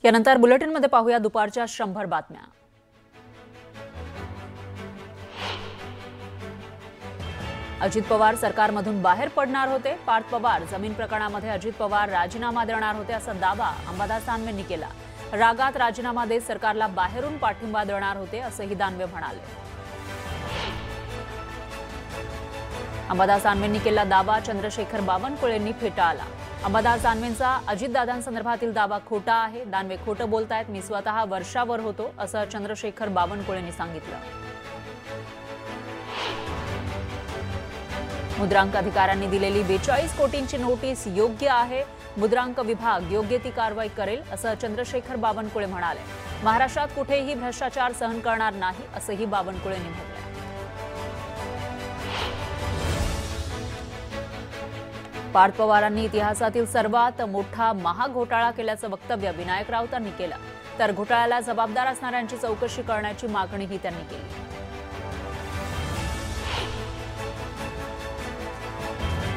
यानंतर बुलेटिनमध्ये पाहूया दुपारच्या 100 बातम्या। अजित पवार सरकारमधून बाहेर पडणार होते। पार्थ पवार जमीन प्रकरणामध्ये अजित पवार राजीनामा देणार होते असा दावा अंबादास दानवेंनी केला। रागात राजीनामा देत सरकारला बाहेरून पाठिंबा देणार होते असंही दानवे म्हणाले। अंबादास दानवेंनी केलेला दावा चंद्रशेखर बावनकुळेंनी फेटाळला। अंबादास दानवेंचा अजितदादांसंदर्भातील दावा खोटा आहे। दानवे खोटं बोलतायत। मी स्वतः वर्षावर होतो असं चंद्रशेखर बावनकुळेंनी सांगितलं। मुद्रांक अधिकाऱ्यांनी दिलेली 42 कोटींची नोटीस योग्य आहे। मुद्रांक विभाग योग्य ती कारवाई करेल असं चंद्रशेखर बावनकुळे म्हणाले। महाराष्ट्रात कुठेही भ्रष्टाचार सहन करणार नाही असंही बावनकुळेंनी म्हटलं। पार्थ पवारांनी इतिहासातील सर्वात मोठा महाघोटाळा केल्याचं वक्तव्य विनायक राऊतांनी केलं। तर घोटाळ्याला जबाबदार असणाऱ्यांची चौकशी करण्याची मागणीही त्यांनी केली।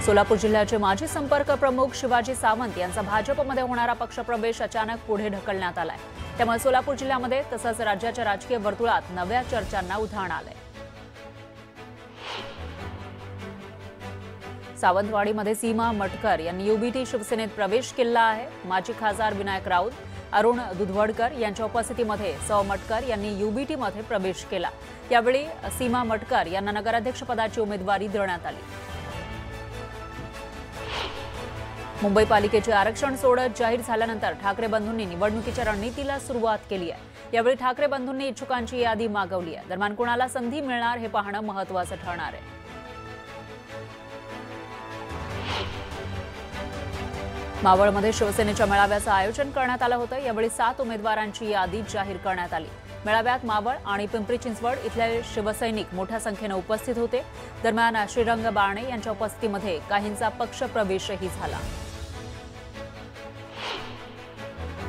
सोलापूर जिल्ह्याचे माजी संपर्क प्रमुख शिवाजी सावंत यांचा भाजपमध्ये होणारा पक्षप्रवेश अचानक पुढे ढकलण्यात आलाय। त्यामुळे सोलापूर जिल्ह्यामध्ये तसंच राज्याच्या राजकीय वर्तुळात नव्या चर्चांना उधाण आलंय। सावंतवाडीमध्ये सीमा मटकर यांनी युबीटी शिवसेनेत प्रवेश केला आहे। माजी खासदार विनायक राऊत, अरुण दुधवडकर यांच्या उपस्थितीमध्ये सौ मटकर यांनी युबीटीमध्ये प्रवेश केला। यावेळी सीमा मटकर यांना नगराध्यक्षपदाची उमेदवारी देण्यात आली। मुंबई पालिकेचे आरक्षण सोडत जाहीर झाल्यानंतर ठाकरे बंधूंनी निवडणुकीच्या रणनीतीला सुरुवात केली आहे। यावेळी ठाकरे बंधूंनी इच्छुकांची यादी मागवली आहे। दरम्यान कोणाला संधी मिळणार हे पाहणं महत्त्वाचं ठरणार आहे। मावळमध्ये शिवसेनेच्या मेळाव्याचं आयोजन करण्यात आलं होतं। यावेळी 7 उमेदवारांची यादी जाहीर करण्यात आली। मेळाव्यात मावळ आणि पिंपरी चिंचवड इथले शिवसैनिक मोठ्या संख्येने उपस्थित होते। दरम्यान श्रीरंग बारणे यांच्या उपस्थितीमध्ये काहींचा पक्षप्रवेशही झाला।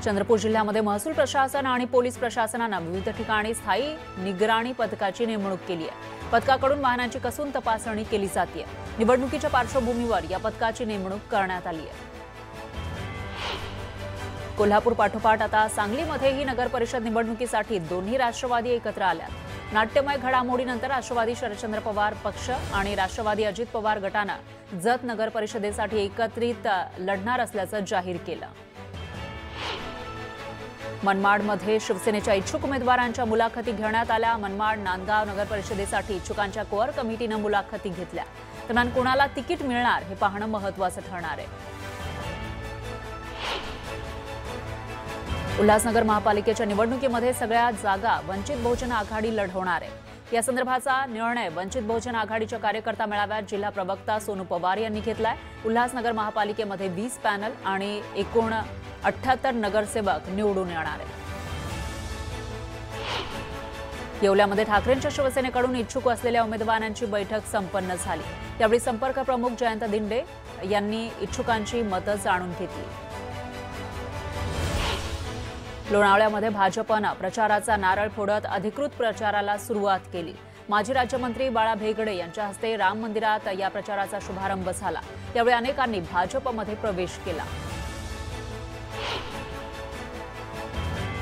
चंद्रपूर जिल्ह्यामध्ये महसूल प्रशासन आणि पोलीस प्रशासनानं विविध ठिकाणी स्थायी निगराणी पथकाची नेमणूक केली आहे। पथकाकडून वाहनांची कसून तपासणी केली जाते। निवडणुकीच्या पार्श्वभूमीवर या पथकाची नेमणूक करण्यात आली आहे। कोल्हापूर पाठोपाठ आता सांगलीमध्येही नगर परिषद निवडणुकीसाठी दोन्ही राष्ट्रवादी एकत्र आल्यात। नाट्यमय घडामोडीनंतर राष्ट्रवादी शरदचंद्र पवार पक्ष आणि राष्ट्रवादी अजित पवार गटानं जत नगर परिषदेसाठी एकत्रित लढणार असल्याचं जाहीर केलं। मनमाडमध्ये शिवसेनेच्या इच्छुक उमेदवारांच्या मुलाखती घेण्यात आल्या। मनमाड नांदगाव नगर परिषदेसाठी इच्छुकांच्या कोअर कमिटीनं मुलाखती घेतल्या। दरम्यान कोणाला तिकीट मिळणार हे पाहणं महत्त्वाचं ठरणार आहे। उल्हासनगर महापालिकेच्या निवडणुकीमध्ये सगळ्या जागा वंचित बहुजन आघाडी लढवणार आहे। या संदर्भाचा निर्णय वंचित बहुजन आघाडीच्या कार्यकर्ता मेळाव्यात जिल्हा प्रवक्ता सोनू पवार यांनी घेतलाय। उल्हासनगर महापालिकेमध्ये 20 पॅनल आणि एकूण 78 नगरसेवक निवडून येणार आहेत। येवल्यामध्ये ठाकरेंच्या शिवसेनेकडून इच्छुक असलेल्या उमेदवारांची बैठक संपन्न झाली। यावेळी संपर्क प्रमुख जयंत दिंडे यांनी इच्छुकांची मतं जाणून घेतली। लोणावळ्यामध्ये भाजपनं प्रचाराचा नारळ फोडत अधिकृत प्रचाराला सुरुवात केली। माजी राज्यमंत्री बाळा भेगडे यांच्या हस्ते राम मंदिरात या प्रचाराचा शुभारंभ झाला। यावेळी अनेकांनी भाजपमध्ये प्रवेश केला।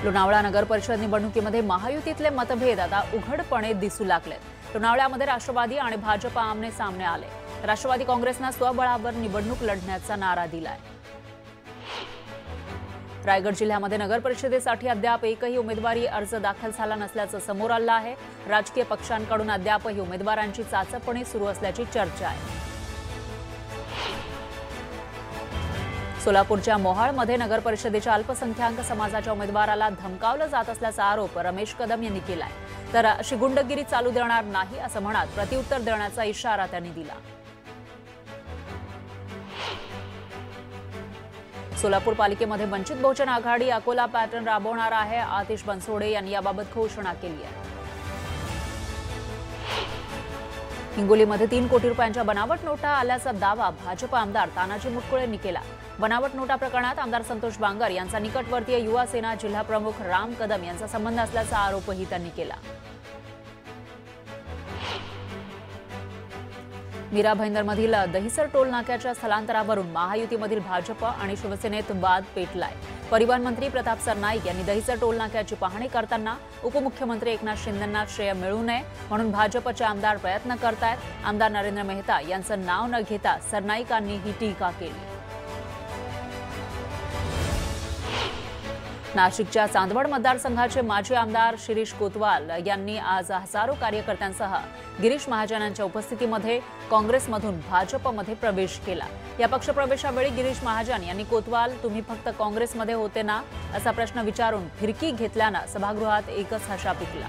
लोणावळा नगर परिषद निवडणुकीमध्ये महायुतीतले मतभेद आता उघडपणे दिसू लागलेत। लोणावळ्यामध्ये राष्ट्रवादी आणि भाजप आमने सामने आले। राष्ट्रवादी काँग्रेसनं स्वबळावर निवडणूक लढण्याचा नारा दिलाय। रायगड जिल्ह्यामध्ये नगर परिषदेसाठी अद्याप एकही उमेदवारी अर्ज दाखल झाला नसल्याचं समोर आलं आहे। राजकीय पक्षांकडून अद्यापही उमेदवारांची चाचपणी सुरू असल्याची चर्चा आहे। सोलापूरच्या मोहाळमध्ये नगर परिषदेच्या अल्पसंख्याक समाजाच्या उमेदवाराला धमकावलं जात असल्याचा आरोप रमेश कदम यांनी केलाय। तर अशी गुंडगिरी चालू देणार नाही असं म्हणत प्रत्युत्तर देण्याचा इशारा त्यांनी दिला। सोलापूर पालिकेमध्ये वंचित बहुजन आघाडी अकोला पॅटर्न राबवणार आहे। आतिश बनसोडे यांनी याबाबत घोषणा केली आहे। हिंगोलीमध्ये 3 कोटी रुपयांच्या बनावट नोटा आल्याचा दावा भाजप आमदार तानाजी मुटकुळे यांनी केला। बनावट नोटा प्रकरणात आमदार संतोष बांगर यांचा निकटवर्तीय युवा सेना जिल्हा प्रमुख राम कदम यांचा संबंध असल्याचा आरोपही त्यांनी केला। मीरा भाईंदरमधील दहिसर टोल नाक्याच्या स्थलांतरावरून महायुतीमधील भाजप आणि शिवसेनेत वाद पेटलाय। परिवहन मंत्री प्रताप सरनाईक यांनी दहिसर टोल नाक्याची पाहणी करताना उपमुख्यमंत्री एकनाथ शिंदेंना श्रेय मिळू नये म्हणून भाजपचे आमदार प्रयत्न करतायत। आमदार नरेंद्र मेहता यांचं नाव न घेता सरनाईकांनी ही टीका केली। नाशिकच्या चांदवड मतदारसंघाचे माजी आमदार शिरीष कोतवाल यांनी आज हजारो कार्यकर्त्यांसह गिरीश महाजनांच्या उपस्थितीमध्ये काँग्रेसमधून भाजपमध्ये प्रवेश केला। या पक्षप्रवेशावेळी गिरीश महाजन यांनी कोतवाल तुम्ही फक्त काँग्रेसमध्ये होते ना असा प्रश्न विचारून फिरकी घेतल्यानं सभागृहात एकच हशा पिकला।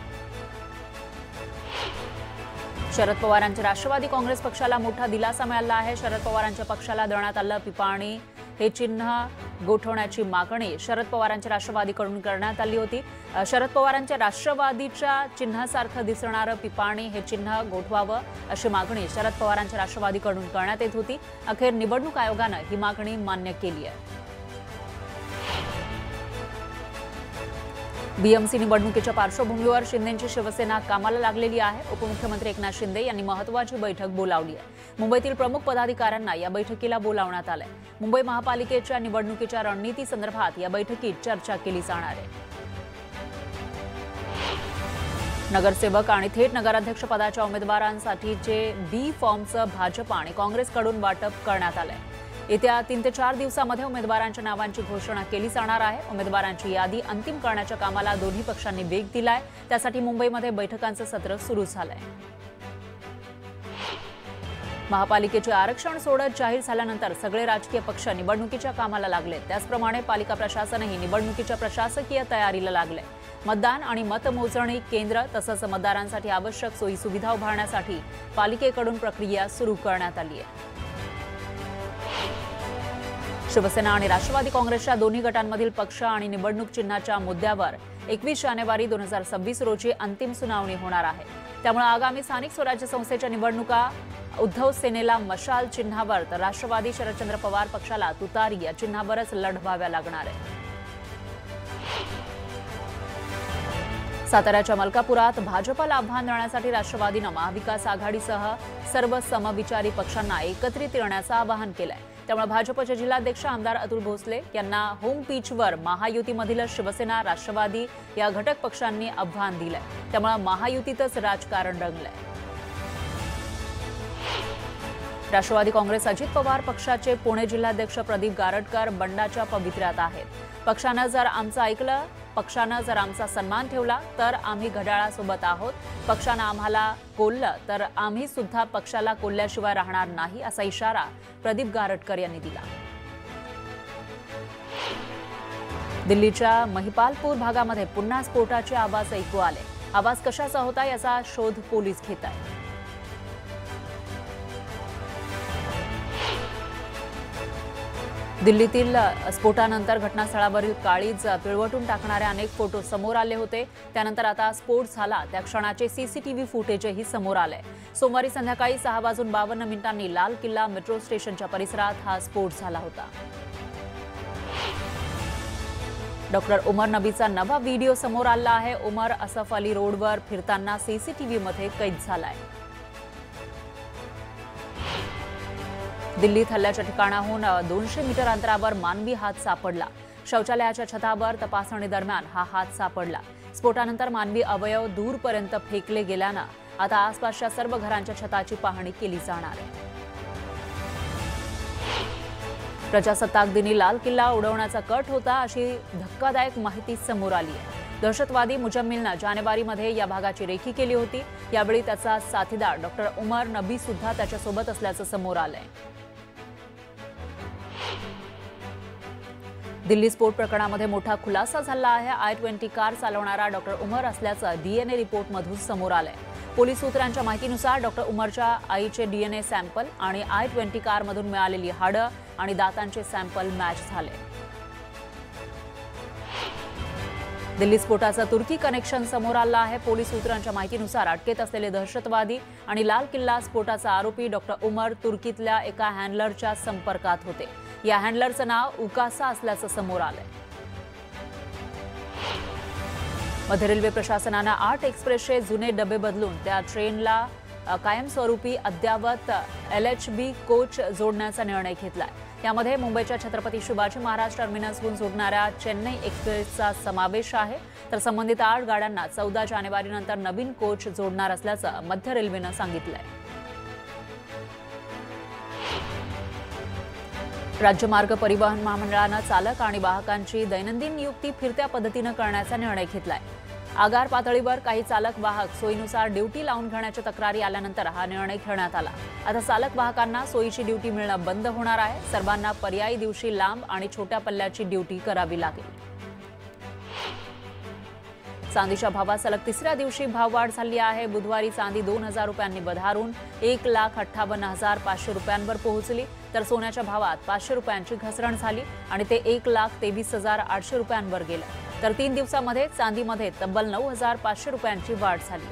शरद पवारांच्या राष्ट्रवादी काँग्रेस पक्षाला मोठा दिलासा मिळाला आहे। शरद पवारांच्या पक्षाला देण्यात आलेलं पिपाणी हे चिन्ह गोठवण्याची मागणी शरद पवारांच्या राष्ट्रवादीकडून करण्यात आली होती। शरद पवारांच्या राष्ट्रवादीच्या चिन्हासारखं दिसणारं पिपाणी हे चिन्ह गोठवावं अशी मागणी शरद पवारांच्या राष्ट्रवादीकडून करण्यात येत होती। अखेर निवडणूक आयोगानं ही मागणी मान्य केली आहे। बीएमसी निवडणुकीच्या पार्श्वभूमीवर शिंदेंची शिवसेना कामाला लागलेली आहे। उपमुख्यमंत्री एकनाथ शिंदे यांनी महत्त्वाची बैठक बोलावली आहे। मुंबईतील प्रमुख पदाधिकाऱ्यांना या बैठकीला बोलावण्यात आलंय। मुंबई महापालिकेच्या निवडणुकीच्या रणनीती संदर्भात या बैठकीत चर्चा केली जाणार आहे। नगरसेवक आणि थेट नगराध्यक्ष पदाच्या उमेदवारांसाठीचे बी फॉर्मचं भाजप आणि काँग्रेसकडून वाटप करण्यात आलंय। येत्या 3 ते 4 दिवसांमध्ये उमेदवारांच्या नावांची घोषणा केली जाणार आहे। उमेदवारांची यादी अंतिम करण्याच्या कामाला दोन्ही पक्षांनी वेग दिलाय। त्यासाठी मुंबईमध्ये बैठकांचं सत्र सुरू झालंय। महापालिकेचे आरक्षण सोडत जाहीर झाल्यानंतर सगळे राजकीय पक्ष निवडणुकीच्या कामाला लागले। त्याचप्रमाणे पालिका प्रशासनही निवडणुकीच्या प्रशासकीय तयारीला लागले। मतदान आणि मतमोजणी केंद्र तसंच मतदारांसाठी आवश्यक सोयी सुविधा उभारण्यासाठी पालिकेकडून प्रक्रिया सुरू करण्यात आली आहे। शिवसेना आणि राष्ट्रवादी काँग्रेसच्या दोन्ही गटांमधील पक्ष आणि निवडणूक चिन्हाच्या मुद्द्यावर 21 जानेवारी 2026 रोजी अंतिम सुनावणी होणार आहे। त्यामुळे आगामी स्थानिक स्वराज्य संस्थेच्या निवडणुका उद्धव सेनेला मशाल चिन्हावर तर राष्ट्रवादी शरदचंद्र पवार पक्षाला तुतारी या चिन्हावरच लढवाव्या लागणार आहे। साताऱ्याच्या मलकापुरात भाजपला आव्हान देण्यासाठी राष्ट्रवादीनं महाविकास आघाडीसह सर्व समविचारी पक्षांना एकत्रित येण्याचं आवाहन केलंय। त्यामुळे भाजपचे जिल्हाध्यक्ष आमदार अतुल भोसले यांना होम पिचवर महायुतीमधील शिवसेना राष्ट्रवादी या घटक पक्षांनी आव्हान दिलंय। त्यामुळे महायुतीतच राजकारण रंगलंय। राष्ट्रवादी काँग्रेस अजित पवार पक्षाचे पुणे जिल्हाध्यक्ष प्रदीप गारटकर बंडाच्या पवित्र्यात आहेत। पक्षानं जर आमचं ऐकलं, पक्षानं जर आमचा सन्मान ठेवला तर आम्ही घड्याळासोबत आहोत। पक्षानं आम्हाला कोल्लं तर आम्ही सुद्धा पक्षाला कोल्ल्याशिवाय राहणार नाही असा इशारा प्रदीप गारटकर यांनी दिला। दिल्लीच्या महिपालपूर भागामध्ये पुन्हा स्फोटाचे आवाज ऐकू आले। आवाज कशाचा होता याचा शोध पोलीस घेत आहेत। दिल्लीतील स्फोटानंतर घटनास्थळावरील काळीज पिळवटून टाकणारे अनेक फोटो समोर आले होते। त्यानंतर आता स्फोट झाला त्या क्षणाचे सीसीटीव्ही फुटेजही समोर आले। सोमवारी संध्याकाळी 6:52 लाल किल्ला मेट्रो स्टेशनच्या परिसरात हा स्फोट झाला होता। डॉक्टर उमर नबीचा नवा व्हिडिओ समोर आला आहे। उमर असफ अली रोडवर फिरताना सीसीटीव्हीमध्ये कैद झालाय। दिल्लीत हल्ल्याच्या ठिकाणाहून 200 मीटर अंतरावर मानवी हात सापडला। शौचालयाच्या छतावर तपासणी दरम्यान हा हात सापडला। स्फोटानंतर मानवी अवयव दूरपर्यंत फेकले गेल्यानं आता आसपासच्या सर्व घरांच्या छताची पाहणी केली जाणार आहे। प्रजासत्ताक दिनी लाल किल्ला उडवण्याचा कट होता अशी धक्कादायक माहिती समोर आली आहे। दहशतवादी मुजम्मिलनं जानेवारीमध्ये या भागाची रेखी केली होती। यावेळी त्याचा साथीदार डॉक्टर उमर नबी सुद्धा त्याच्यासोबत असल्याचं समोर आलंय। दिल्ली स्फोट प्रकरणामध्ये मोठा खुलासा झाला आहे। i20 कार चालवणारा डॉक्टर उमर असल्याचं डीएनए रिपोर्टमधून समोर आलंय। पोलीस सूत्रांच्या माहितीनुसार डॉक्टर उमरच्या आईचे डीएनए सॅम्पल आणि i20 कारमधून मिळालेली हाडं आणि दातांचे सॅम्पल मॅच झाले। दिल्ली स्फोटाचं तुर्की कनेक्शन समोर आलं आहे। पोलीस सूत्रांच्या माहितीनुसार अटकेत असलेले दहशतवादी आणि लाल किल्ला स्फोटाचा आरोपी डॉक्टर उमर तुर्कीतल्या एका हँडलरच्या संपर्कात होते। या हँडलरचं नाव उकासा असल्याचं समोर आलंय। मध्य रेल्वे प्रशासनानं 8 एक्सप्रेसचे जुने डबे बदलून त्या ट्रेनला कायमस्वरूपी अद्यावत LHB कोच जोडण्याचा निर्णय घेतलाय। यामध्ये मुंबईच्या छत्रपती शिवाजी महाराज टर्मिनसहून सुटणाऱ्या चेन्नई एक्सप्रेसचा समावेश आहे, तर संबंधित 8 गाड्यांना 14 जानेवारीनंतर नवीन कोच जोडणार असल्याचं मध्य रेल्वेनं सांगितलंय। राज्य मार्ग परिवहन महामंडळानं चालक आणि वाहकांची दैनंदिन नियुक्ती फिरत्या पद्धतीनं करण्याचा निर्णय घेतलाय। आगार पातळीवर काही चालक वाहक सोयीनुसार ड्युटी लावून घेण्याच्या तक्रारी आल्यानंतर हा निर्णय घेण्यात आला। आता चालक वाहकांना सोयीची ड्युटी मिळणं बंद होणार आहे। सर्वांना पर्यायी दिवशी लांब आणि छोट्या पल्ल्याची ड्युटी करावी लागेल। चांदीच्या भावात सलग तिसऱ्या दिवशी भाववाढ झाली आहे। बुधवारी चांदी 2000 रुपयांनी वधारून 1,58,500 रुपयांवर पोहोचली, तर सोन्याच्या भावात 500 रुपयांची घसरण झाली आणि ते 1,23,800 रुपयांवर गेलं। तर 3 दिवसांमध्ये चांदीमध्ये तब्बल 9,500 रुपयांची वाढ झाली।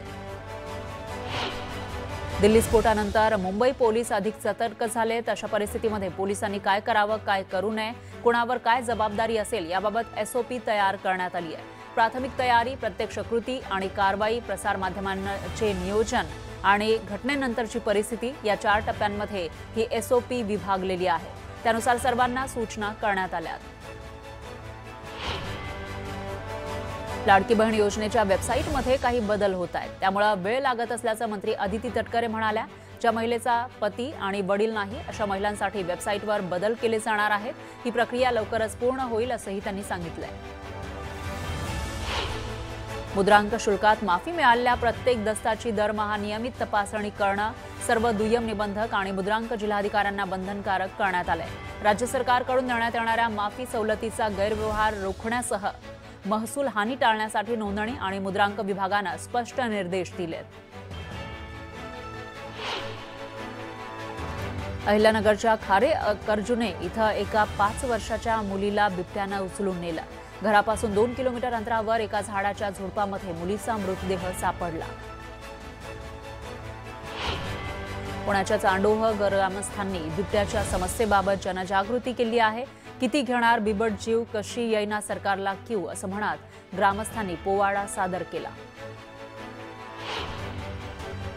दिल्ली स्फोटानंतर मुंबई पोलीस अधिक सतर्क झालेत। अशा परिस्थितीमध्ये पोलिसांनी काय करावं, काय करू नये, कोणावर काय जबाबदारी असेल याबाबत SOP तयार करण्यात आली आहे। प्राथमिक तयारी, प्रत्यक्ष कृती आणि कारवाई, प्रसारमाध्यमांचे नियोजन आणि घटनेनंतरची परिस्थिती या 4 टप्प्यांमध्ये ही SOP विभागलेली आहे। त्यानुसार सर्वांना सूचना करण्यात आल्यात। लाडकी बहीण योजनेच्या वेबसाईटमध्ये काही बदल होत आहेत, त्यामुळे वेळ लागत असल्याचं मंत्री अदिती तटकरे म्हणाल्या। ज्या महिलेचा पती आणि वडील नाही अशा महिलांसाठी वेबसाईटवर बदल केले जाणार आहेत। ही प्रक्रिया लवकरच पूर्ण होईल असंही त्यांनी सांगितलंय। मुद्रांक शुल्कात माफी मिळालेल्या प्रत्येक दस्ताची दरमहा नियमित तपासणी करणं सर्व दुय्यम निबंधक आणि मुद्रांक जिल्हाधिकाऱ्यांना बंधनकारक करण्यात आलंय। राज्य सरकारकडून देण्यात येणाऱ्या माफी सवलतीचा गैरव्यवहार रोखण्यासह महसूल हानी टाळण्यासाठी नोंदणी आणि मुद्रांक विभागानं स्पष्ट निर्देश दिलेत। अहिल्यानगरच्या खारे कर्जुने इथं एका 5 वर्षाच्या मुलीला बिबट्यानं उचलून नेलं। घरापासून 2 किलोमीटर अंतरावर एका झाडाच्या झुडपामध्ये मुलीचा मृतदेह सापडला। पुण्याच्या चांडोह ग्रामस्थांनी बिबट्याच्या समस्येबाबत जनजागृती केली आहे। किती घेणार बिबट जीव, कशी येईना सरकारला कीव असं म्हणत ग्रामस्थांनी पोवाडा सादर केला।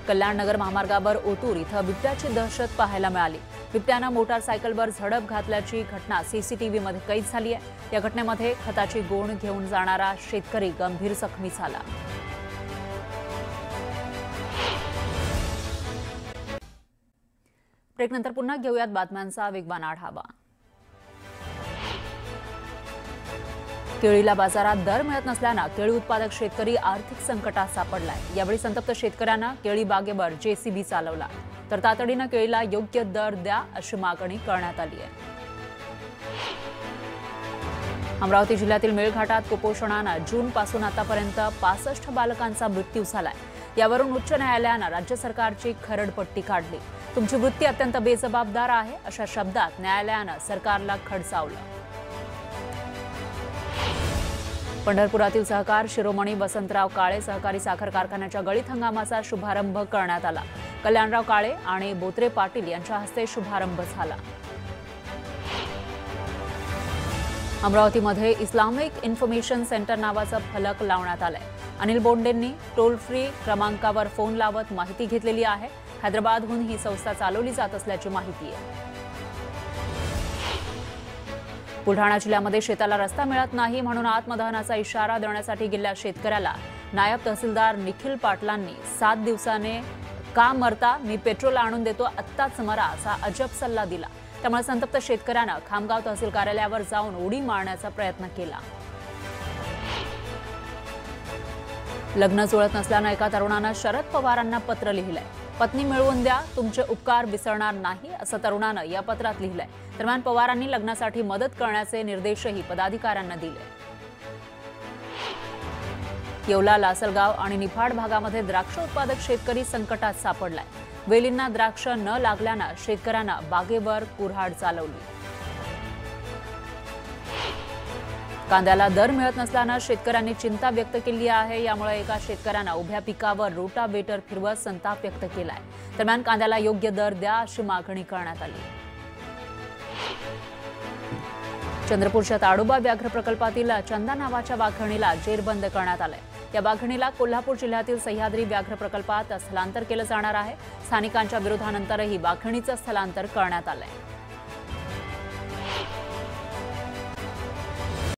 कल्याणनगर महामार्गावर ओतूर इथं बिबट्याची दहशत पाहायला मिळाली। बिबट्यानं मोटारसायकलवर झडप घातल्याची घटना CCTVमध्ये कैद झाली आहे। या घटनेमध्ये खताची गोण घेऊन जाणारा शेतकरी गंभीर जखमी झाला। ब्रेकनंतर पुन्हा घेऊयात बातम्यांचा वेगवान आढावा। केळीला बाजारात दर मिळत नसल्यानं केळी उत्पादक शेतकरी आर्थिक संकटात सापडलाय। यावेळी संतप्त शेतकऱ्यांना केळी बागेवर JCB चालवला, तर तातडीनं केळीला योग्य दर द्या अशी मागणी करण्यात आली आहे। अमरावती जिल्ह्यातील मेळघाटात कुपोषणानं जूनपासून आतापर्यंत 65 बालकांचा मृत्यू झालाय। यावरून उच्च न्यायालयानं राज्य सरकारची खरडपट्टी काढली। तुमची वृत्ती अत्यंत बेजबाबदार आहे अशा शब्दात न्यायालयानं सरकारला खडसावलं। पंढरपुरातील सहकार शिरोमणी वसंतराव काळे सहकारी साखर कारखान्याच्या गळीत हंगामाचा शुभारंभ करण्यात आला। कल्याणराव काळे आणि बोत्रे पाटील यांच्या हस्ते शुभारंभ झाला। अमरावतीमध्ये इस्लामिक इन्फॉर्मेशन सेंटर नावाचं फलक लावण्यात आलंय। अनिल बोंडेंनी टोल फ्री क्रमांकावर फोन लावत माहिती घेतलेली आहे। हैदराबादहून ही संस्था चालवली जात असल्याची माहिती आहे। बुलढाणा जिल्ह्यामध्ये शेताला रस्ता मिळत नाही म्हणून आत्मदहनाचा इशारा देण्यासाठी गेलेल्या शेतकऱ्याला नायब तहसीलदार निखिल पाटलांनी 7 दिवसाने का मरता, मी पेट्रोल आणून देतो, आत्ताच मरा असा अजब सल्ला दिला। त्यामुळे संतप्त शेतकऱ्यानं खामगाव तहसील कार्यालयावर जाऊन उडी मारण्याचा प्रयत्न केला। लग्न जुळत नसल्यानं एका तरुणानं शरद पवारांना पत्र लिहिलंय। पत्नी मिळवून द्या, तुमचे उपकार विसरणार नाही असं तरुणानं या पत्रात लिहिलंय। दरम्यान पवारांनी लग्नासाठी मदत करण्याचे निर्देशही पदाधिकाऱ्यांना दिले। येवला, लासलगाव आणि निफाड भागामध्ये द्राक्ष उत्पादक शेतकरी संकटात सापडलाय। वेलींना द्राक्ष न लागल्यानं शेतकऱ्यांना बागेवर कुऱ्हाड चालवली। कांद्याला दर मिळत नसल्यानं शेतकऱ्यांनी चिंता व्यक्त केली आहे। यामुळे एका शेतकऱ्यानं उभ्या पिकावर रोटावेटर फिरवत संताप व्यक्त केलाय। दरम्यान कांद्याला योग्य दर द्या अशी मागणी करण्यात आली। चंद्रपूरच्या ताडोबा व्याघ्र प्रकल्पातील चंदा नावाच्या वाघिणीला जेरबंद करण्यात आलंय। या वाघिणीला कोल्हापूर जिल्ह्यातील सह्याद्री व्याघ्र प्रकल्पात स्थलांतर केलं जाणार आहे। स्थानिकांच्या विरोधानंतरही वाघिणीचं स्थलांतर करण्यात आलंय।